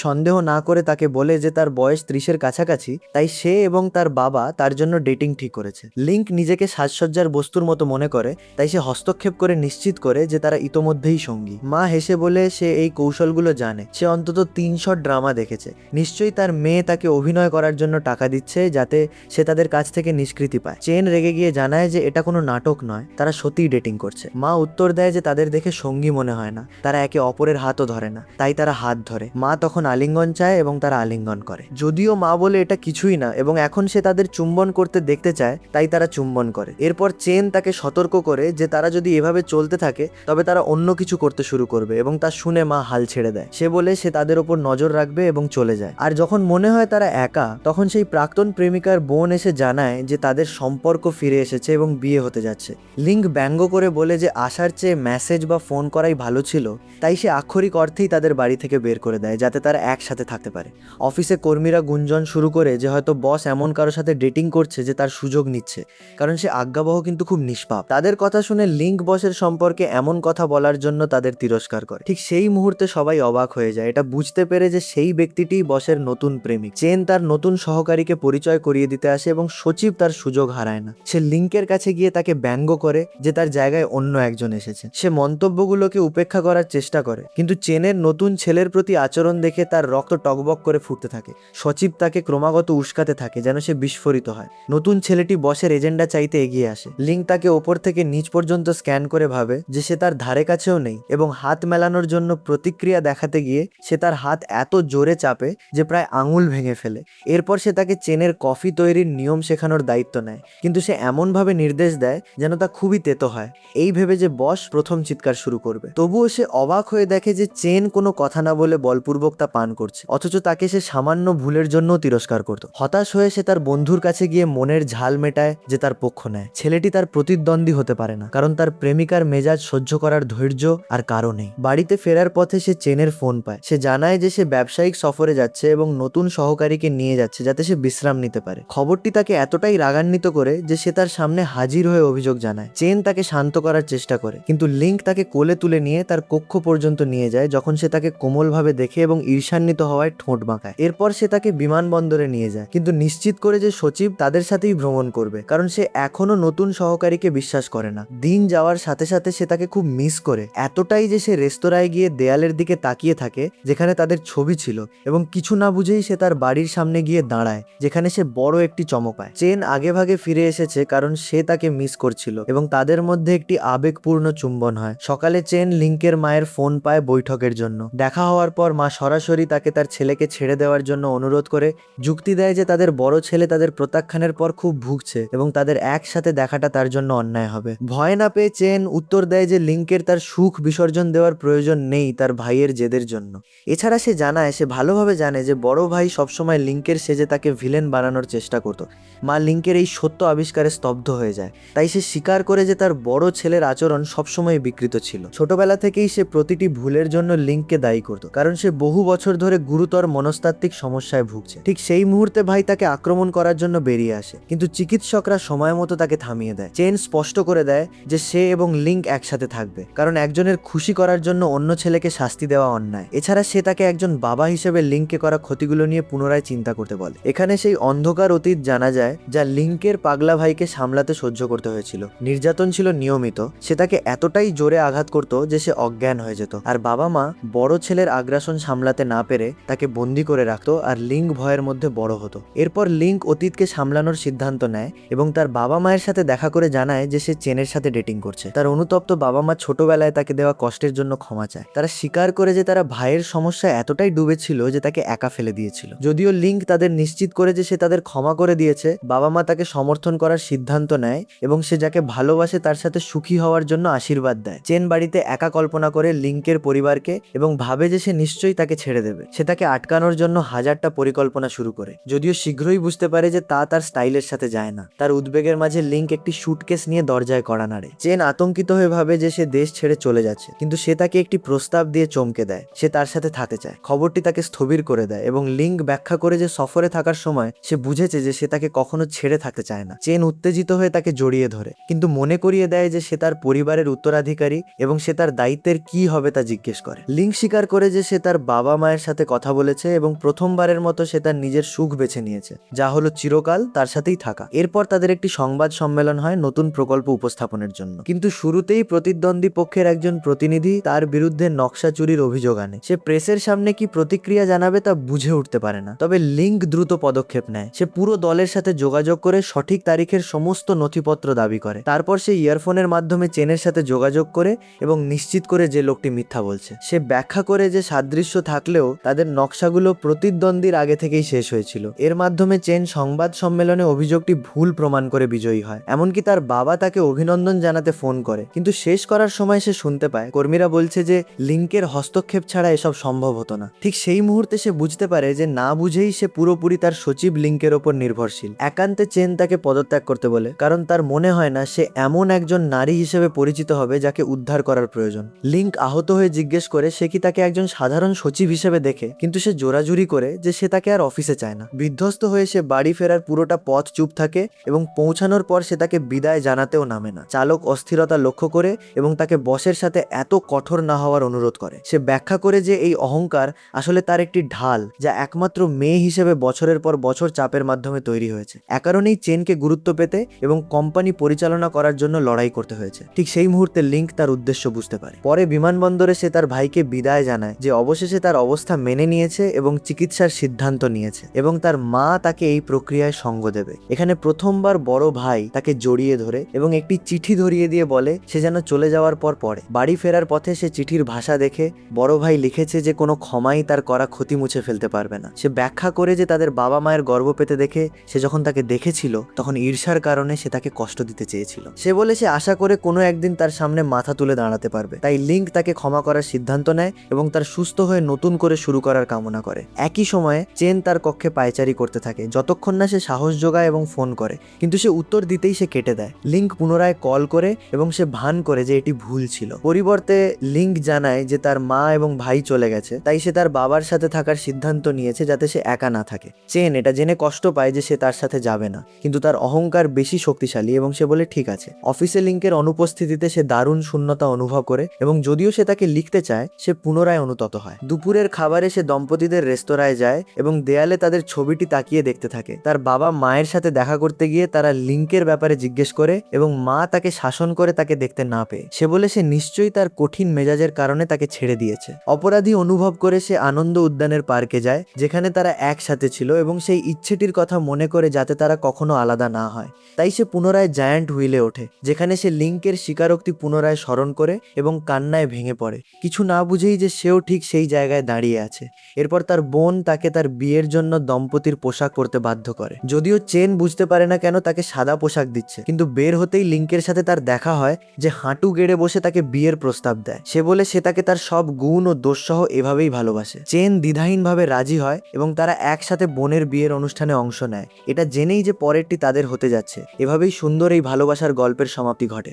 সন্দেহ না করে তাকে বলে যে তার বয়স 30-এর কাছাকাছি, তাই সে এবং তার বাবা তার জন্য ডেটিং ঠিক করেছে। লিঙ্ক নিজেকে সাজসজ্জার বস্তুর মতো মনে করে, তাই সে হস্তক্ষেপ করে নিশ্চিত করে যে তারা ইতোমধ্যেই সঙ্গী। মা হেসে বলে সে এই কৌশলগুলো জানে, সে অন্তত 300 ড্রামা দেখেছে। নিশ্চয়ই তার মেয়ে তাকে অভিনয় করার জন্য টাকা দিচ্ছে যাতে সে তাদের কাছ থেকে নিষ্কৃতি পায়। চেন রেগে গিয়ে জানায় যে এটা কোনো নাটক নয়, তারা সত্যিই ডেটিং করছে। মা উত্তর দেয় যে তাদের দেখে সঙ্গী মনে হয় না, তারা একে অপরের হাতও ধরে না, তাই তারা হাত ধরে। মা তখন আলিঙ্গন চায় এবং তারা আলিঙ্গন করে। যদিও মা বলে এটা কিছুই না এবং এখন সে তাদের চুম্বন করতে দেখতে চায়, তাই তারা চুম্বন করে। এরপর চেন তাকে সতর্ক করে যে তারা যদি এভাবে চলতে থাকে তবে তারা অন্য কিছু করতে শুরু করবে, এবং তা শুনে মা হাল ছেড়ে দেয়। সে বলে সে তাদের ওপর নজর রাখবে এবং চলে যায়। আর যখন মনে হয় তারা একা, তখন সেই প্রাক্তন প্রেমিকার বোন এসে জানায় যে তাদের সম্পর্ক ফিরে এসেছে এবং বিয়ে হতে যাচ্ছে। লিঙ্ক ব্যঙ্গ করে বলে যে আসার চেয়ে মেসেজ বা ফোন করাই ভালো ছিল, তাই সে আক্ষরিক অর্থেই তাদের বাড়ি থেকে বের করে দেয় যাতে তারা একসাথে থাকতে পারে। অফিসে কর্মীরা গুঞ্জন শুরু করে যে হয়তো বস এমন কারোর সাথে ডেটিং করছে যে তার সুযোগ নিচ্ছে, কারণ সে আজ্ঞাবহ কিন্তু খুব নিষ্পাপ। তাদের কথা শুনে লিঙ্ক বসের সম্পর্কে এমন কথা বলার জন্য তাদের তিরস্কার করে। ঠিক সেই মুহূর্তে সবাই অবাক হয়ে যায়, এটা বুঝতে পেরে যে সেই ব্যক্তিটিই বসের নতুন প্রেমিক। চেন তার নতুন সহকারীকে পরিচয় করিয়ে দিতে আসে এবং সচিব তার সুযোগ হারায় না। সে লিঙ্কের কাছে গিয়ে তাকে ব্যঙ্গ করে যে তার জায়গায় অন্য একজন এসেছে। সে মন্তব্যগুলোকে উপেক্ষা করার চেষ্টা করে, কিন্তু চেনের নতুন ছেলের প্রতি আচরণ দেখে তার রক্ত টকবক করে ফুটতে থাকে। সচিব তাকে ক্রমাগত উস্কাতে থাকে যেন সে বিস্ফোরিত হয়। নতুন ছেলেটি বসের এজেন্ডা চাইতে এগিয়ে আসে। লিঙ্ক তাকে ওপর থেকে নিচ পর্যন্ত স্ক্যান করে ভাবে যে সে তার ধারে কাছেও নেই, এবং হাত মেলানোর জন্য প্রতিক্রিয়া দেখাতে গিয়ে সে তার হাত এত জোরে চাপে যে প্রায় আঙুল ভেঙে ফেলে। এরপর সে তাকে চেনের কফি তৈরির নিয়ম শেখানোর দায়িত্ব নেয়, কিন্তু সে এমনভাবে নির্দেশ দেয় যেন তা খুবই তেতো হয়, এই ভেবে যে বস প্রথম চিৎকার শুরু করবে। তবুও সে অবাক হয়ে দেখে যে চেন কোনো কথা না বলে বলপূর্বক তা পান করছে, অথচ তাকে সে সামান্য ভুলের জন্য তিরস্কার করত। হতাশ হয়ে সে তার বন্ধুর কাছে গিয়ে মনের ঝাল মেটায় যে তার পক্ষ নেয়। ছেলেটি তার প্রতিদ্বন্দ্বী হতে পারে না, কারণ তার প্রেমিকার মেজাজ সহ্য করার ধৈর্য আর কারো নেই। বাড়িতে ফেরার পথে সে চেনের ফোন পায়। সে জানায় যে সে ব্যবসায়িক সফরে যাচ্ছে এবং নতুন সহকারীকে নিয়ে যাচ্ছে যাতে সে বিশ্রাম নিতে পারে। খবরটি তাকে এতটাই রাগান্বিত করে যে সে তার সামনে হাজির হয়ে অভিযোগ জানায়। চেন তাকে শান্ত করার চেষ্টা করে, কিন্তু লিঙ্ক তাকে কোলে তুলে নিয়ে তার কক্ষ পর্যন্ত নিয়ে যায় যখন সে তাকে কোমলভাবে দেখে এবং ঈর্ষান্বিত হওয়ায় ঠোঁট বাঁকায়। এরপর সে তাকে বিমানবন্দরে নিয়ে যায়, কিন্তু নিশ্চিত করে যে সচিব তাদের সাথেই ভ্রমণ করবে, কারণ সে এখনো নতুন সহকারীকে বিশ্বাস করে না। দিন যাওয়ার সাথে সাথে সে তাকে খুব মিস করে, এতটাই যে সে রেস্তোরাঁয় গিয়ে দেয়ালের দিকে তাকিয়ে থাকে যেখানে তাদের ছবি ছিল, এবং কিছু না বুঝেই সে তার বাড়ির সামনে গিয়ে দাঁড়ায় যেখানে সে বড় একটি চমক পায়। চেন আগে ভাগে ফিরে এসেছে কারণ সে তাকে মিস করছিল, এবং তাদের মধ্যে একটি আবেগপূর্ণ চুম্বন হয়। সকালে চেন লিঙ্কের মায়ের ফোন পায় বৈঠকের জন্য। দেখা হওয়ার পর মা সরাসরি তাকে তার ছেলেকে ছেড়ে দেওয়ার জন্য অনুরোধ করে, যুক্তি দেয় যে তাদের বড় ছেলে তাদের প্রত্যাখ্যানের পর খুব ভুগছে এবং তাদের একসাথে দেখাটা তার জন্য অন্যায় হবে। ভয় না পেয়ে চেন উত্তর দেয় যে লিঙ্কের তার সুখ বিসর্জন দেওয়ার প্রয়োজন নেই তার ভাইয়ের জেদের জন্য। এছাড়া সে জানায়, সে ভালোভাবে জানে যে বড় ভাই সবসময় লিঙ্কের সেজে তাকে ভিলেন বানানোর চেষ্টা করত। মা লিঙ্কের এই সত্য আবিষ্কারে স্তব্ধ হয়ে যায়, তাই সে স্বীকার করে যে তার বড় ছেলের আচরণ সবসময় বিকৃত ছিল। ছোটবেলা থেকেই সে প্রতিটি ভুলের জন্য লিঙ্ককে দায়ী করত, কারণ সে বহু বছর ধরে গুরুতর মনস্তাত্ত্বিক সমস্যায় ভুগছে। ঠিক সেই মুহূর্তে ভাই তাকে আক্রমণ করার জন্য বেরিয়ে আসে, কিন্তু চিকিৎসকরা সময় মতো তাকে থামিয়ে দেয়। চেন স্পষ্ট করে দেয় যে সে এবং লিঙ্ক একসাথে থাকবে, কারণ একজনের খুশি করার জন্য অন্য ছেলেকে শাস্তি দেওয়া অন্যায়। এছাড়া সে তাকে একজন বাবা হিসেবে লিঙ্ককে করা ক্ষতিগুলো নিয়ে পুনরায় চিন্তা করতে বলে। এখানে সেই অন্ধকার অতীত জানা যায় যা লিঙ্কের পাগলা ভাইকে সামলাতে সহ্য করতে হয়েছিল। নির্যাতন ছিল নিয়মিত, সে তাকে এতটাই জোরে আঘাত করত যে সে অজ্ঞান হয়ে যেত, আর বাবা মা বড় ছেলের আগ্রাসন সামলাতে না পেরে তাকে বন্দি করে রাখতো, আর লিঙ্ক ভয়ের মধ্যে বড় হতো। এরপর লিঙ্ক অতীতকে সামলানোর সিদ্ধান্ত নেয় এবং তার বাবা মায়ের সাথে দেখা করে জানায় যে সে চেনের সাথে ডেটিং করছে। তার অনুতপ্ত বাবা মা ছোটবেলায় ছোটবেলায় তাকে দেওয়া কষ্টের জন্য ক্ষমা চায়। তারা স্বীকার করে যে তারা ভাইয়ের সমস্যা এতটাই ডুবেছিল যে তাকে একা ফেলে দিয়েছিল। যদিও লিঙ্ক তাদের নিশ্চিত করে যে সে তাদের ক্ষমা করে দিয়েছে, বাবা মা তাকে সমর্থন করার সিদ্ধান্ত নেয় এবং সে যাকে ভালোবাসে তার সাথে সুখী হওয়ার জন্য আশীর্বাদ দেয়। চেন বাড়িতে একা কল্পনা করে লিঙ্কের পরিবারকে এবং ভাবে যে সে নিশ্চয়ই তাকে ছেড়ে দেবে। সে তাকে আটকানোর জন্য হাজারটা পরিকল্পনা শুরু করে, যদিও শীঘ্রই বুঝতে পারে যে তা তার স্টাইলের সাথে যায় না। তার উদ্বেগের মাঝে লিঙ্ক একটি সুটকেস নিয়ে দরজায় কড়া নাড়ে। চেন আতঙ্কিত হয়ে ভাবে যে সে দেশ ছেড়ে চলে যাচ্ছে, কিন্তু সে তাকে একটি প্রস্তাব দিয়ে চমকে দেয়। সে তার সাথে থাকতে চায়। খবরটি তাকে স্থবির করে দেয় এবং লিঙ্ক ব্যাখ্যা করে যে সফরে থাকার সময় সে বুঝেছে যে সে তাকে কখনো ছেড়ে থাকতে চায় না। চেন উত্তেজিত হয়ে তাকে জড়িয়ে ধরে, কিন্তু মনে করিয়ে দেয় যে সে তার পরিবারের উত্তরাধিকারী এবং সে তার দায়িত্বের কি হবে তা জিজ্ঞেস করে। লিঙ্ক স্বীকার করে যে সে তার বাবা মায়ের সাথে কথা বলেছে এবং প্রথমবারের মতো সে তার নিজের সুখ বেছে নিয়েছে, যা হলো চিরকাল তার সাথেই থাকা। এরপর তাদের একটি সংবাদ সম্মেলন হয় নতুন প্রকল্প উপস্থাপনের জন্য, কিন্তু শুরুতেই প্রতিদ্বন্দ্বী পক্ষের একজন প্রতিনিধি তার বিরুদ্ধে নকশা চুরির অভিযোগ আনে। সে প্রেসের সামনে কি প্রতিক্রিয়া জানাবে তা বুঝে উঠতে পারে না। তবে লিঙ্ক দ্রুত পদক্ষেপ নেয়। সে পুরো দলের সাথে যোগাযোগ করে সঠিক তারিখের সমস্ত নথিপত্র দাবি করে। তারপর সে ইয়ারফোনের মাধ্যমে চেনের সাথে যোগাযোগ করে এবং নিশ্চিত করে যে লোকটি মিথ্যা বলছে। সে ব্যাখ্যা করে যে সাদৃশ্য থাকলেও তাদের নকশাগুলো প্রতিদ্বন্দ্বীর আগে থেকেই শেষ হয়েছিল। এর মাধ্যমে চেন সংবাদ সম্মেলনে অভিযোগটি ভুল প্রমাণ করে বিজয়ী হয়। এমনকি তার বাবা তাকে অভিনন্দন জানাতে ফোন করে, কিন্তু শেষ করার সময় সে শুনতে পায় কর্মীরা বলছে যে লিঙ্কের হস্তক্ষেপ ছাড়া এসব সম্ভব হতো না। ঠিক সেই মুহূর্তে সে বুঝতে পারে যে না বুঝেই সে পুরোপুরি তার সচিব লিঙ্কের ওপর নির্ভরশীল। একান্তে চেন তাকে পদত্যাগ করতে বলে, কারণ তার মনে হয় না সে এমন একজন নারী হিসেবে পরিচিত হবে যাকে উদ্ধার করার প্রয়োজন। লিঙ্ক আহত হয়ে জিজ্ঞেস করে সে কি তাকে একজন সাধারণ সচিব হিসেবে দেখে, কিন্তু সে জোরাজুরি করে যে সে তাকে আর অফিসে চায় না। বিধ্বস্ত হয়ে সে বাড়ি ফেরার পুরোটা পথ চুপ থাকে এবং পৌঁছানোর পর সে তাকে বিদায় জানাতেও নামে না। চালক অস্থিরতা লক্ষ্য করে এবং তাকে বসের সাথে এত কঠোর না হওয়ার অনুরোধ করে। সে ব্যাখ্যা করে যে এই অহংকার আসলে তার একটি ঢাল, যা একমাত্র মেয়ে হিসেবে বছরের পর বছর চাপের মাধ্যমে তৈরি হয়েছে। এ কারণেই চেনকে গুরুত্ব পেতে এবং কোম্পানি পরিচালনা করার জন্য লড়াই করতে হয়েছে। ঠিক সেই মুহূর্তে লিঙ্ক তার উদ্দেশ্য বুঝতে পারে। পরে বিমানবন্দরে সে তার ভাইকে বিদায় জানায় যে অবশেষে তার অবস্থা মেনে নিয়েছে এবং চিকিৎসার সিদ্ধান্ত নিয়েছে, এবং তার মা তাকে এই প্রক্রিয়ায় সঙ্গ দেবে। এখানে প্রথমবার বড় ভাই তাকে জড়িয়ে ধরে এবং একটি চিঠি ধরিয়ে দিয়ে বলে সে যেন চলে যাওয়ার পর পড়ে। বাড়ি ফেরার পথে সে চিঠির ভাষা দেখে বড় ভাই লিখেছে যে কোনো ক্ষমাই তার করা ক্ষতি মুছে ফেলতে পারবে না। সে ব্যাখ্যা করে যে তাদের বাবা মায়ের গর্ব পেতে দেখে সে যখন তাকে দেখেছিল তখন ঈর্ষার কারণে সে তাকে কষ্ট দিতে চেয়েছিল। সে বলে সে আশা করে কোনো একদিন তার সামনে মাথা তুলে দাঁড়াতে পারবে। তাই লিঙ্ক তাকে ক্ষমা করার সিদ্ধান্ত নেয় এবং তার সুস্থ হয়ে নতুন করে শুরু করার কামনা করে। একই সময়ে চেন তার কক্ষে পায়চারি করতে থাকে যতক্ষণ না সে সাহস জোগায় এবং ফোন করে, কিন্তু সে উত্তর দিতেই সে কেটে দেয়। লিঙ্ক পুনরায় কল করে এবং সে ভান করে যে এটি ভুল ছিল। পরিবর্তে লিঙ্ক জানায় যে তার মা এবং ভাই চলে গেছে, তাই সে তার বাবার সাথে থাকার সিদ্ধান্ত নিয়েছে যাতে সে একা না থাকে। চেন এটা জেনে কষ্ট পায় যে সে তার সাথে যাবে না, কিন্তু তার অহংকার বেশি শক্তিশালী এবং সে বলে ঠিক আছে। অফিসে লিঙ্কের অনুপস্থিতিতে সে দারুণ শূন্যতা অনুভব করে এবং যদিও সে তাকে লিখতে চায় সে পুনরায় অনুতত হয়। দুপুরের খাবারে সে দম্পতিদের রেস্তোরাঁয় যায় এবং দেয়ালে তাদের ছবিটি তাকিয়ে দেখতে থাকে। তার বাবা মায়ের সাথে দেখা করতে গিয়ে তারা লিঙ্কের ব্যাপারে জিজ্ঞেস করে এবং মা তাকে শাসন করে তাকে দেখতে না পেয়ে। সে বলে সে নিশ্চয়ই তার কঠিন মেজাজের কারণে তাকে ছেড়ে দিয়েছে। অপরাধী অনুভব করে সে আনন্দ উদ্যানের পার্কে যায় যেখানে তারা একসাথে ছিল এবং সেই ইচ্ছেটির কথা মনে করে যাতে তারা কখনো আলাদা না হয়। তাই সে পুনরায় জায়ান্ট হুইলে ওঠে যেখানে সে লিঙ্কের স্বীকারোক্তি পুনরায় স্মরণ করে এবং কান্নায় ভেঙে পড়ে, কিছু না বুঝেই যে সেও ঠিক সেই জায়গায় দাঁড়িয়ে আছে। এরপর তার বোন তাকে তার বিয়ের জন্য দম্পতির পোশাক পরতে বাধ্য করে। যদিও চেন বুঝতে পারে না কেন তাকে সাদা পোশাক দিচ্ছে, কিন্তু বের হতেই লিঙ্কের সাথে তার দেখা হয় যে হাঁটু গেড়ে বসে তাকে বিয়ের প্রস্তাব দেয়। সে বলে সে তাকে তার সব গুণ ও দোষ সহ এভাবেই ভালোবাসে। চেন দ্বিধাহীনভাবে রাজি হয় এবং তারা একসাথে বোনের বিয়ের অনুষ্ঠানে অংশ নেয়, এটা জেনেই যে পরেরটি তাদের হতে যাচ্ছে। এভাবেই সুন্দর এই ভালোবাসার গল্পের সমাপ্তি ঘটে।